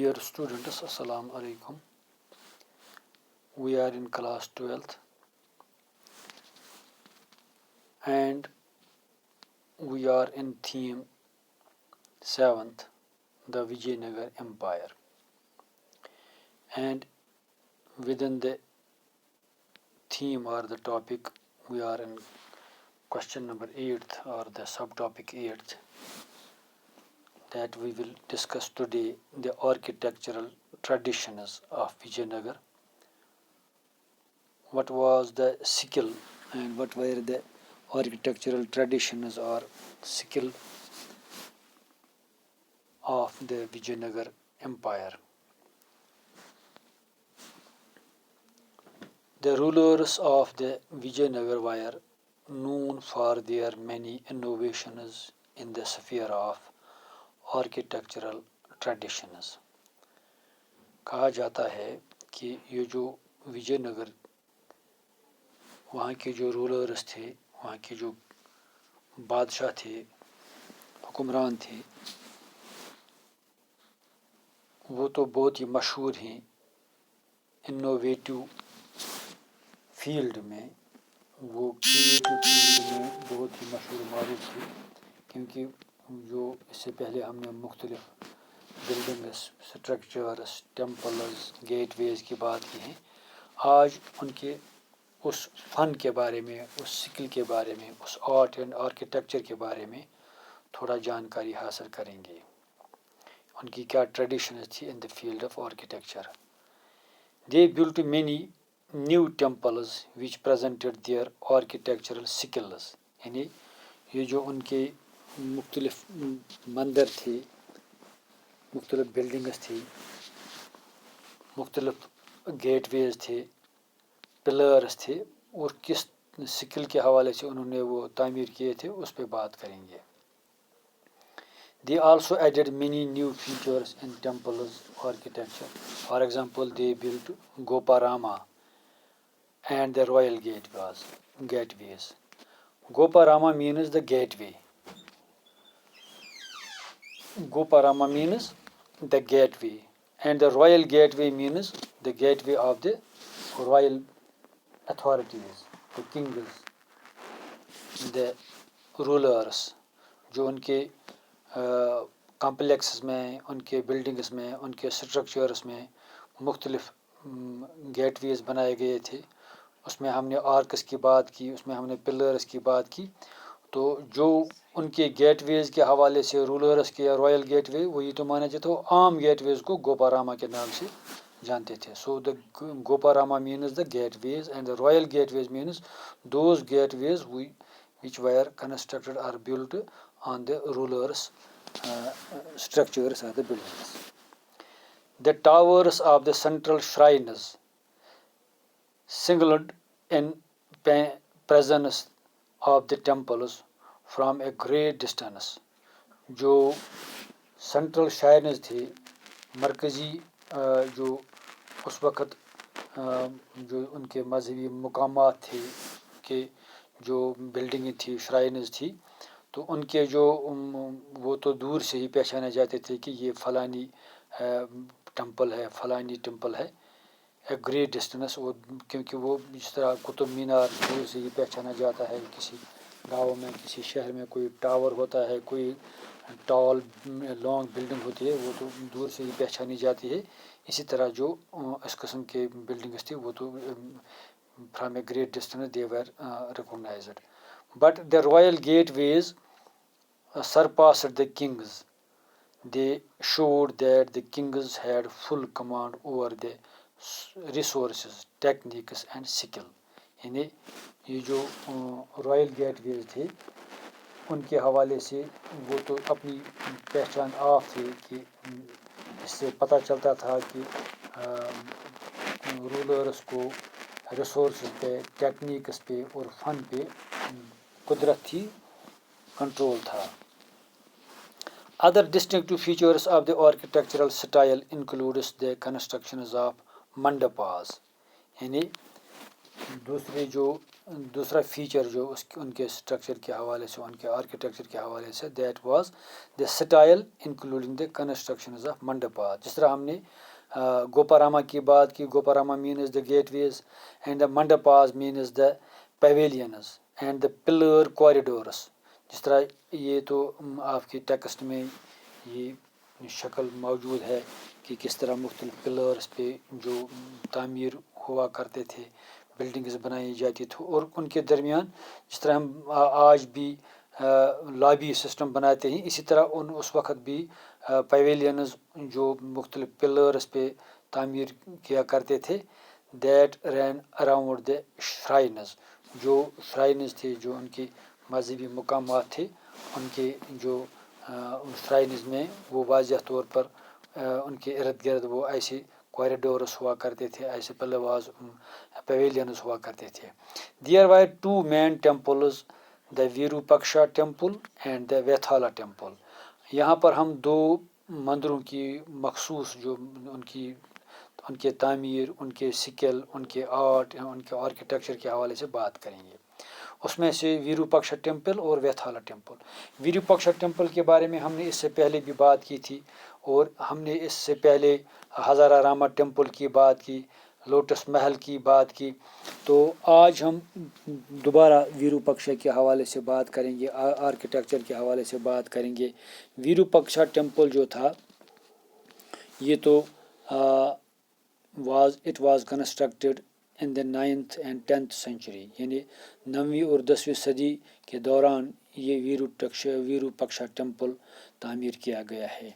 Dear students, Assalamu alaikum. We are in class 12th and we are in theme 7th, the Vijayanagar Empire. And within the theme or the topic, we are in question number 8th or the subtopic 8th, that we will discuss today the architectural traditions of Vijayanagar. What was the skill and what were the architectural traditions or skill of the Vijayanagar Empire. The rulers of the Vijayanagar were known for their many innovations in the sphere of architectural traditions. کہا جاتا ہے کہ یہ جو وجے نگر وہاں کے جو rulers تھے، وہاں کے جو بادشاہ تھے، حکمران تھے، وہ تو بہت ہی مشہور ہیں انوویٹو فیلڈ میں. وہ فیلڈ میں بہت ہی مشہور معروف تھے، کیونکہ جو اس سے پہلے ہم نے مختلف بلڈنگس، اسٹرکچرس، ٹیمپلز، گیٹ ویز کی بات کی ہے. آج ان کے اس فن کے بارے میں، اس سکل کے بارے میں، اس آرٹ اینڈ آرکیٹیکچر کے بارے میں تھوڑا جانکاری حاصل کریں گے. ان کی کیا ٹریڈیشنز تھی in the field of architecture. They built many new temples which presented their architectural skills. یعنی یہ جو ان کے مختلف مندر تھے، مختلف بلڈنگز تھی، مختلف گیٹ ویز تھے، پلرز تھے، اور کس سکل کے حوالے سے انہوں نے وہ تعمیر کیے تھے اس پہ بات کریں گے. They also added many new features in temples architecture. For example, they built Goparama and the royal gateways. Goparama means the gateway. Goparama means the gateway, and the royal gateway means the gateway of the royal authorities, the kings, the rulers. جو ان کے complexes میں، ان کے buildings میں، ان کے structures میں مختلف get ویز بنائے گئے تھے. اس میں ہم نے آرکس کی بات کی، اس میں ہم نے پلرس کی بات کی. تو جو ان کے گیٹ ویز کے حوالے سے رولرس کے یا رائل گیٹ وے، وہی تو مانا جاتا ہے. وہ عام گیٹ ویز کو گوپاراما کے نام سے جانتے تھے. So the gopurama means the gateways and the royal gateways means those gateways which were constructed or built on the rulers' structures or the buildings. The towers of the central shrines signaled in presence of the temples from a great distance. جو central shines تھے، مرکزی جو اس وقت جو ان کے مذہبی مقامات تھے، کہ جو بلڈنگیں تھی، شرائنز تھی، تو ان کے جو وہ تو دور سے ہی پہچانے جاتے تھے کہ یہ فلانی ٹیمپل ہے، فلانی ٹیمپل ہے. A great distance. وہ کیونکہ وہ جس طرح قطب مینار دور سے ہی پہچانا جاتا ہے، کسی گاؤں میں، کسی شہر میں کوئی ٹاور ہوتا ہے، کوئی ٹال لانگ بلڈنگ ہوتی ہے، وہ تو دور سے ہی پہچانی جاتی ہے. اسی طرح جو اس قسم کے بلڈنگس تھی، وہ تو from a great distance they were recognized. But the royal gateways surpassed the kings. They showed that the kings had full command over the resources, techniques and skill. یعنی یہ جو رائل گیٹ ویز تھے، ان کے حوالے سے وہ تو اپنی پہچان آپ تھے، کہ اس سے پتہ چلتا تھا کہ رولرس کو ریسورسز پہ، ٹیکنیکس پہ اور فن پہ قدرت تھی، کنٹرول تھا. Other distinctive features of the architectural style includes the constructions of mandapas. یعنی دوسرا فیچر جو ان کے اسٹرکچر کے حوالے سے، ان کے آرکیٹیکچر کے حوالے سے، that was the style including the constructions of mandapa. جس طرح ہم نے گوپاراما کی بات کی، gopurama means the gateways and the mandapas means the pavilions and the pillar corridors. جس طرح یہ تو آپ کے ٹیکسٹ میں یہ شکل موجود ہے کہ کس طرح مختلف پلرس پہ جو تعمیر ہوا کرتے تھے، بلڈنگز بنائی جاتی تھی، اور ان کے درمیان جس طرح ہم آج بھی لابی سسٹم بناتے ہیں، اسی طرح اس وقت بھی پیویلینز جو مختلف پلرس پہ تعمیر کیا کرتے تھے، that ran around the shrines. جو شرائنز تھے، جو ان کے مذہبی مقامات تھے، ان کے جو شرائنز میں وہ واضح طور پر ان کے ارد گرد وہ ایسے کوریڈورس ہوا کرتے تھے، ایسے پیویلینز ہوا کرتے تھے. There were two main temples, the Virupaksha temple and the Vitthala temple. یہاں پر ہم دو مندروں کی مخصوص جو ان کے تعمیر، ان کے سکل، ان کے آرٹ، ان کے آرکیٹیکچر کے حوالے سے بات کریں گے. اس میں سے ویروپکشا ٹیمپل اور ویتھالا ٹیمپل. ویروپکشا ٹیمپل کے بارے میں ہم نے اس سے پہلے بھی بات کی تھی، اور ہم نے اس سے پہلے ہزارہ راما ٹیمپل کی بات کی، لوٹس محل کی بات کی. تو آج ہم دوبارہ ویروپکشا کے حوالے سے بات کریں گے، آرکیٹیکچر کے حوالے سے بات کریں گے. ویروپکشا ٹیمپل جو تھا یہ تو it was constructed in the 9th and 10th century، یعنی 9ویں اور 10ویں صدی کے دوران یہ ویروپکشا ٹیمپل تعمیر کیا گیا ہے.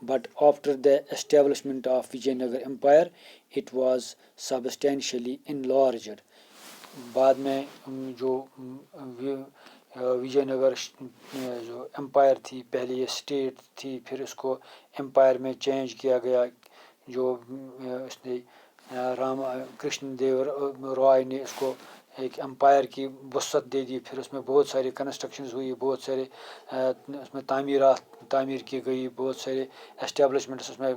But after the establishment of Vijayanagar empire it was substantially enlarged. بعد میں جو وجے نگر جو امپائر تھی، پہلے یہ اسٹیٹ تھی، پھر اس کو امپائر میں چینج کیا گیا. جو اس نے کرشن دیو رائے نے اس کو ایک امپائر کی وسعت دے دی. پھر اس میں بہت ساری کنسٹرکشنز ہوئی، بہت سارے اس میں تعمیر کی گئی، بہت سارے اسٹیبلشمنٹس اس میں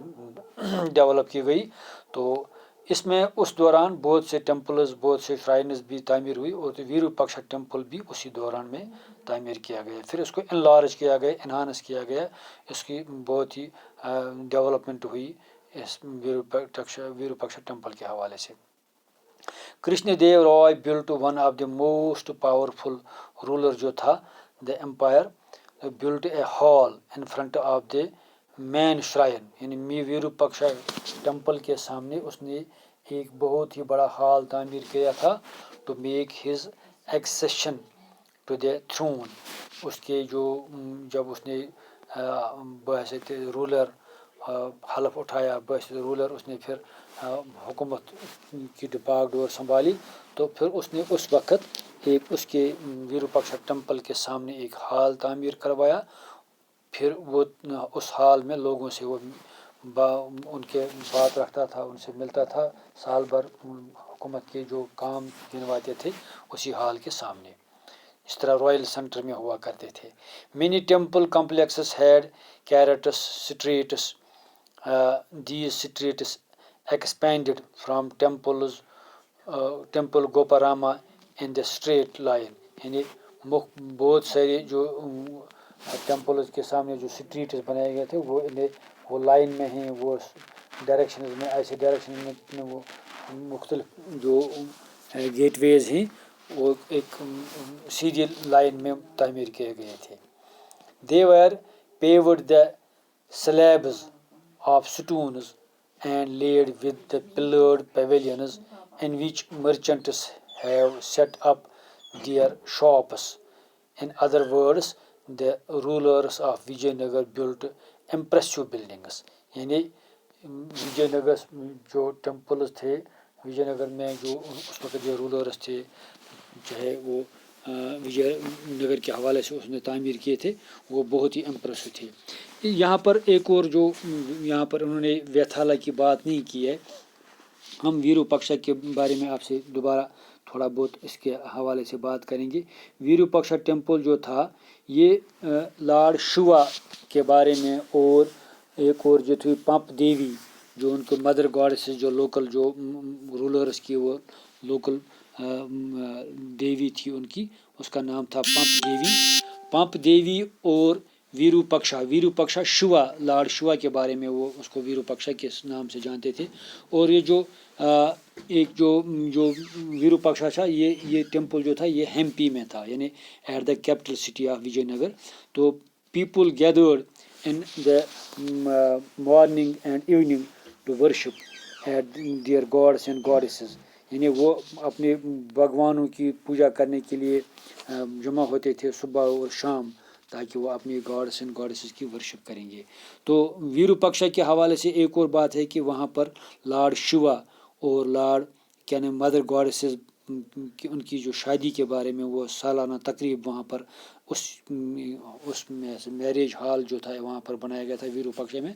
ڈیولپ کی گئی. تو اس میں اس دوران بہت سے ٹیمپلز، بہت سے شرائنز بھی تعمیر ہوئی، اور ویروپکشا ٹیمپل بھی اسی دوران میں تعمیر کیا گیا. پھر اس کو انلارج کیا گیا، انہانس کیا گیا، اس کی بہت ہی ڈیولپمنٹ ہوئی اس ویروپکشا ٹیمپل کے حوالے سے. Krishna Deva Raya built one of the most powerful ruler جو تھا the empire, built a hall in front of the main shrine. یعنی ویروپکشا ٹیمپل کے سامنے اس نے ایک بہت ہی بڑا ہال تعمیر کیا تھا، to make his accession to the throne. اس کے جب اس نے بحیثیت رولر حلف اٹھایا، بحیثیت رولر اس نے پھر حکومت کی باغ ڈور سنبھالی، تو پھر اس نے اس وقت اس کے ویروپکشا ٹیمپل کے سامنے ایک ہال تعمیر کروایا. پھر وہ اس ہال میں لوگوں سے وہ ان کے بات رکھتا تھا، ان سے ملتا تھا، سال بھر حکومت کے جو کام گنواتے تھے اسی ہال کے سامنے. اس طرح رائل سینٹر میں ہوا کرتے تھے. Many temple complexes had chariots streets. These streets expanded from temple gopurama in the street line. یعنی بہت سارے جو ٹیمپلز کے سامنے جو اسٹریٹس بنائے گئے تھے وہ لائن میں ہیں، وہ ڈائریکشنز میں، ایسے ڈائریکشن میں وہ مختلف جو گیٹ ویز ہیں وہ ایک سیدھی لائن میں تعمیر کیے گئے تھے. They were paved the slabs of stones and laid with the pillared pavilions in which merchants have set up their shops. In other words, the rulers of Vijayanagar built impressive buildings. یعنی وجے نگر جو temples تھے، وجے نگر میں جو اس وقت جو rulers تھے، چاہے وہ وجے نگر کے حوالے سے اس نے تعمیر کیے تھے، وہ بہت ہی امپریسو تھے. یہاں پر ایک اور جو یہاں پر انہوں نے ویتھالا کی بات نہیں کی ہے، ہم ویروپکشا کے بارے میں آپ سے دوبارہ تھوڑا بہت اس کے حوالے سے بات کریں گے. ویروپکشا ٹیمپل جو تھا یہ لارڈ شیوا کے بارے میں، اور ایک اور جو تھی پمپ دیوی جو ان کے مدر گاڈسز جو لوکل جو رولرس کی وہ لوکل دیوی تھی ان کی، اس کا نام تھا پمپ دیوی اور ویروپکشا شوا، لارڈ شوا کے بارے میں وہ اس کو ویروپکشا کے نام سے جانتے تھے. اور یہ جو ایک جو ویروپکشا تھا، یہ ٹیمپل جو تھا یہ ہمپی میں تھا، یعنی at the capital city of Vijayanagar. تو people gathered in the morning and evening to worship at their gods and goddesses, یعنی وہ اپنے بھگوانوں کی پوجا کرنے کے لیے جمع ہوتے تھے صبح اور شام، تاکہ وہ اپنے گاڈس اینڈ گاڈیسز کی ورشپ کریں گے. تو ویروپکشا کے حوالے سے ایک اور بات ہے کہ وہاں پر لارڈ شیوا اور لارڈ کیا نام مدر گاڈیسز ان کی جو شادی کے بارے میں وہ سالانہ تقریب وہاں پر اس میں میرج ہال جو تھا وہاں پر بنایا گیا تھا ویروپکشا میں،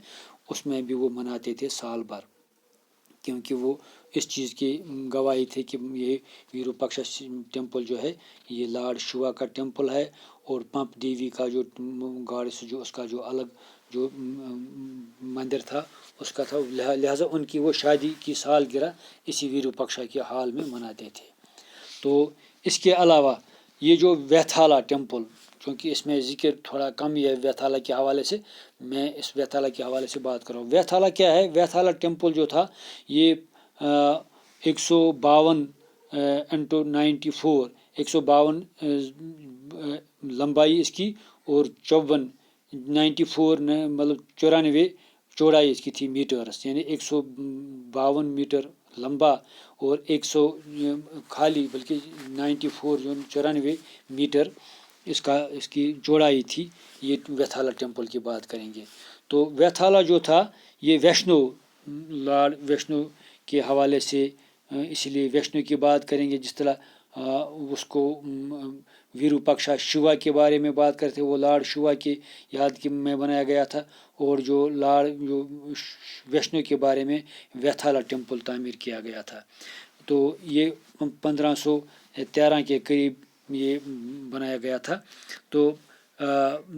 اس میں بھی وہ مناتے تھے سال بھر، کیونکہ وہ اس چیز کی گواہی تھے کہ یہ ویروپکشا ٹیمپل جو ہے یہ لارڈ شیوا کا ٹیمپل ہے. اور پمپ دیوی کا جو گاڈس جو اس کا جو الگ جو مندر تھا اس کا تھا، لہٰذا ان کی وہ شادی کی سالگرہ اسی ویروپکشا کے ہال میں مناتے تھے. تو اس کے علاوہ یہ جو ویتھالا ٹیمپل، چونکہ اس میں ذکر تھوڑا کم ہی ہے ویتھالا کے حوالے سے، میں اس ویتھالا کے حوالے سے بات کر رہا ہوں. ویتھالا کیا ہے؟ ویتھالا ٹیمپل جو تھا یہ 152x94، 152 لمبائی اس کی اور 94 مطلب 94 چوڑائی اس کی تھی میٹرس، یعنی 152 میٹر لمبا اور 100 خالی بلکہ 94 جو 94 میٹر اس کی چوڑائی تھی. یہ ویتھالا ٹیمپل کی بات کریں گے. تو ویتھالا جو تھا یہ ویشنو، لارڈ ویشنو کے حوالے سے، اسی لیے ویشنو کی بات کریں گے. جس طرح اس کو ویروپکشا شیوا کے بارے میں بات کرتے، وہ لارڈ شیوا کی یاد میں بنایا گیا تھا، اور جو ویشنو کے بارے میں ویتھالا ٹیمپل تعمیر کیا گیا تھا. تو یہ 1513 کے قریب یہ بنایا گیا تھا. تو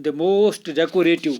دا موسٹ ڈیکوریٹو